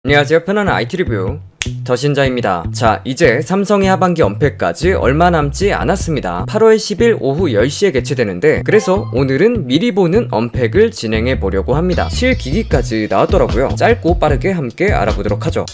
안녕하세요. 편안한 IT 리뷰 더신자입니다. 자, 이제 삼성의 하반기 언팩까지 얼마 남지 않았습니다. 8월 10일 오후 10시에 개최되는데, 그래서 오늘은 미리 보는 언팩을 진행해 보려고 합니다. 실기기까지 나왔더라고요. 짧고 빠르게 함께 알아보도록 하죠.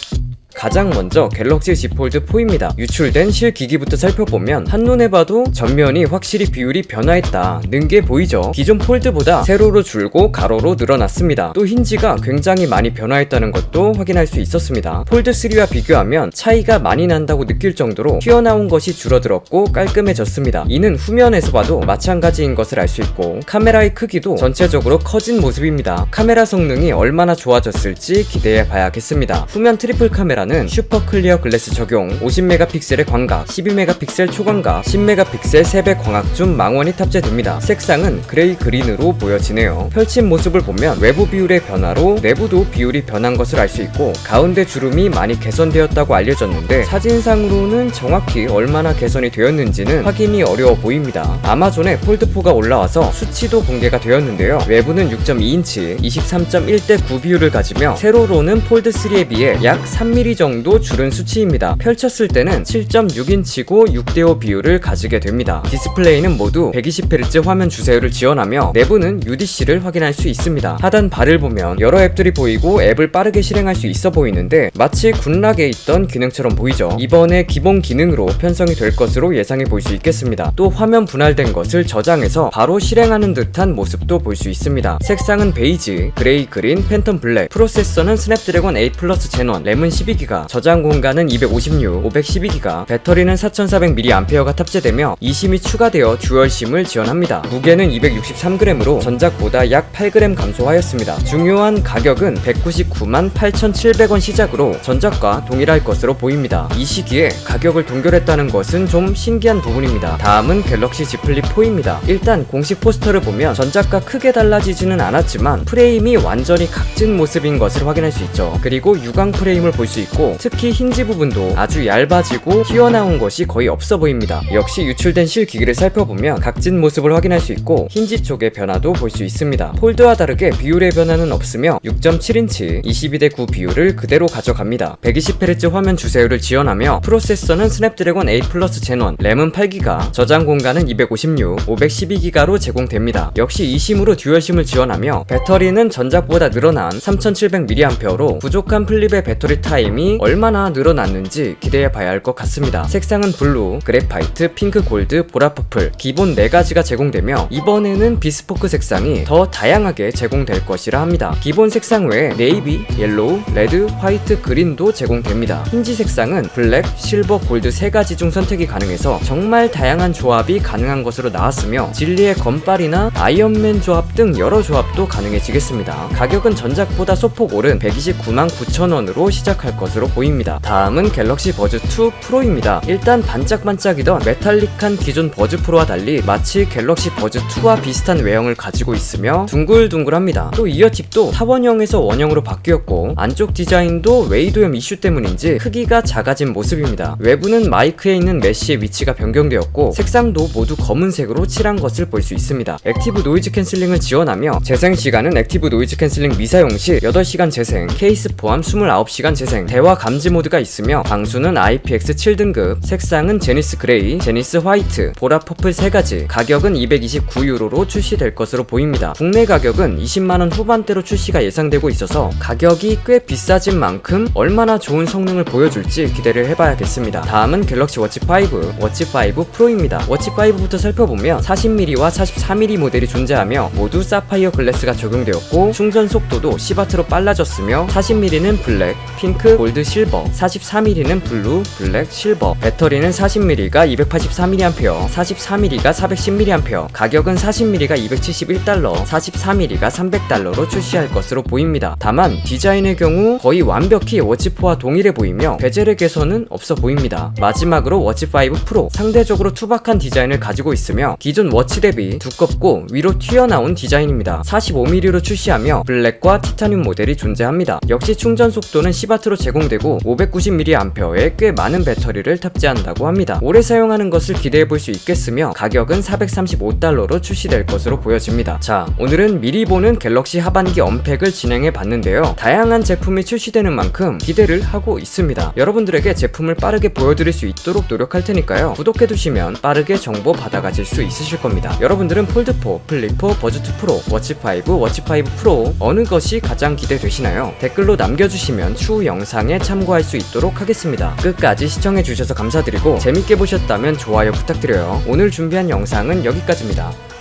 가장 먼저 갤럭시 Z 폴드 4입니다. 유출된 실기기부터 살펴보면 한눈에 봐도 전면이 확실히 비율이 변화했다는 게 보이죠. 기존 폴드보다 세로로 줄고 가로로 늘어났습니다. 또 힌지가 굉장히 많이 변화했다는 것도 확인할 수 있었습니다. 폴드 3와 비교하면 차이가 많이 난다고 느낄 정도로 튀어나온 것이 줄어들었고 깔끔해졌습니다. 이는 후면에서 봐도 마찬가지인 것을 알 수 있고, 카메라의 크기도 전체적으로 커진 모습입니다. 카메라 성능이 얼마나 좋아졌을지 기대해 봐야겠습니다. 후면 트리플 카메라는 슈퍼 클리어 글래스 적용, 50메가픽셀의 광각, 12메가픽셀 초광각, 10메가픽셀 3배 광학줌 망원이 탑재됩니다. 색상은 그레이 그린으로 보여지네요. 펼친 모습을 보면 외부 비율의 변화로 내부도 비율이 변한 것을 알 수 있고, 가운데 주름이 많이 개선되었다고 알려졌는데 사진상으로는 정확히 얼마나 개선이 되었는지는 확인이 어려워 보입니다. 아마존에 폴드4가 올라와서 수치도 공개가 되었는데요. 외부는 6.2인치, 23.1대 9 비율을 가지며 세로로는 폴드3에 비해 약 3mm 정도 줄은 수치입니다. 펼쳤을 때는 7.6인치고 6대5 비율을 가지게 됩니다. 디스플레이는 모두 120Hz 화면 주사율을 지원하며 내부는 UDC를 확인할 수 있습니다. 하단 바를 보면 여러 앱들이 보이고 앱을 빠르게 실행할 수 있어 보이는데 마치 굿락에 있던 기능처럼 보이죠. 이번에 기본 기능으로 편성이 될 것으로 예상해 볼 수 있겠습니다. 또 화면 분할된 것을 저장해서 바로 실행하는 듯한 모습도 볼 수 있습니다. 색상은 베이지, 그레이 그린, 팬텀 블랙, 프로세서는 스냅드래곤 8 플러스 젠1, 램은 12GB, 저장 공간은 256, 512GB, 배터리는 4400mAh가 탑재되며 eSIM이 추가되어 듀얼심을 지원합니다. 무게는 263g으로 전작보다 약 8g 감소하였습니다. 중요한 가격은 199만8,700원 시작으로 전작과 동일할 것으로 보입니다. 이 시기에 가격을 동결했다는 것은 좀 신기한 부분입니다. 다음은 갤럭시 Z 플립 4입니다. 일단 공식 포스터를 보면 전작과 크게 달라지지는 않았지만 프레임이 완전히 각진 모습인 것을 확인할 수 있죠. 그리고 유광 프레임을 볼 수 있고, 특히 힌지 부분도 아주 얇아지고 튀어나온 것이 거의 없어 보입니다. 역시 유출된 실기기를 살펴보면 각진 모습을 확인할 수 있고 힌지 쪽의 변화도 볼 수 있습니다. 폴드와 다르게 비율의 변화는 없으며 6.7인치 22대 9 비율을 그대로 가져갑니다. 120Hz 화면 주사율을 지원하며 프로세서는 스냅드래곤 8 플러스 젠1, 램은 8GB, 저장 공간은 256, 512GB로 제공됩니다. 역시 eSIM으로 듀얼심을 지원하며 배터리는 전작보다 늘어난 3700mAh로 부족한 플립의 배터리 타임이 얼마나 늘어났는지 기대해 봐야 할 것 같습니다. 색상은 블루, 그래파이트, 핑크, 골드, 보라, 퍼플 기본 4가지가 제공되며 이번에는 비스포크 색상이 더 다양하게 제공될 것이라 합니다. 기본 색상 외에 네이비, 옐로우, 레드, 화이트, 그린도 제공됩니다. 힌지 색상은 블랙, 실버, 골드 3가지 중 선택이 가능해서 정말 다양한 조합이 가능한 것으로 나왔으며 진리의 건빨이나 아이언맨 조합 등 여러 조합도 가능해지겠습니다. 가격은 전작보다 소폭 오른 129만9천원으로 시작할 것으로 보입니다. 다음은 갤럭시 버즈 2 프로입니다. 일단 반짝반짝이던 메탈릭한 기존 버즈 프로와 달리 마치 갤럭시 버즈 2와 비슷한 외형을 가지고 있으며 둥글둥글합니다. 또 이어팁도 타원형에서 원형으로 바뀌었고 안쪽 디자인도 웨이도염 이슈 때문인지 크기가 작아진 모습입니다. 외부는 마이크에 있는 메쉬의 위치가 변경되었고 색상도 모두 검은색으로 칠한 것을 볼 수 있습니다. 액티브 노이즈 캔슬링을 지원하며 재생 시간은 액티브 노이즈 캔슬링 미사용 시 8시간 재생, 케이스 포함 29시간 재생, 대화 감지 모드가 있으며 방수는 IPX7 등급, 색상은 제니스 그레이, 제니스 화이트, 보라 퍼플 3가지, 가격은 229유로로 출시될 것으로 보입니다. 국내 가격은 20만원 후반대로 출시가 예상되고 있어서 가격이 꽤 비싸진 만큼 얼마나 좋은 성능을 보여줄지 기대를 해봐야겠습니다. 다음은 갤럭시 워치5, 워치5 프로입니다. 워치5부터 살펴보면 40mm와 44mm 모델이 존재하며 모두 사파이어 글래스가 적용되었고 충전 속도도 10W로 빨라졌으며 40mm는 블랙, 핑크, 골드, 실버, 44mm는 블루, 블랙, 실버, 배터리는 40mm가 284mAh, 44mm가 410mAh, 가격은 40mm가 271달러, 44mm가 300달러로 출시할 것으로 보입니다. 다만 디자인의 경우 거의 완벽히 워치4와 동일해 보이며 베젤의 개선은 없어 보입니다. 마지막으로 워치5 프로, 상대적으로 투박한 디자인을 가지고 있으며 기존 워치 대비 두껍고 위로 튀어나온 디자인입니다. 45mm로 출시하며 블랙과 티타늄 모델이 존재합니다. 역시 충전 속도는 10W로 제공 사용되고 590mAh의 꽤 많은 배터리를 탑재한다고 합니다. 오래 사용하는 것을 기대해볼 수 있겠으며 가격은 $435로 출시될 것으로 보여집니다. 자, 오늘은 미리 보는 갤럭시 하반기 언팩을 진행해 봤는데요. 다양한 제품이 출시되는 만큼 기대를 하고 있습니다. 여러분들에게 제품을 빠르게 보여드릴 수 있도록 노력할 테니까요. 구독해두시면 빠르게 정보 받아가실 수 있으실 겁니다. 여러분들은 폴드4, 플립4, 버즈2 프로, 워치5, 워치5 프로 어느 것이 가장 기대되시나요? 댓글로 남겨주시면 추후 영상에 참고할 수 있도록 하겠습니다. 끝까지 시청해주셔서 감사드리고 재밌게 보셨다면 좋아요 부탁드려요. 오늘 준비한 영상은 여기까지입니다.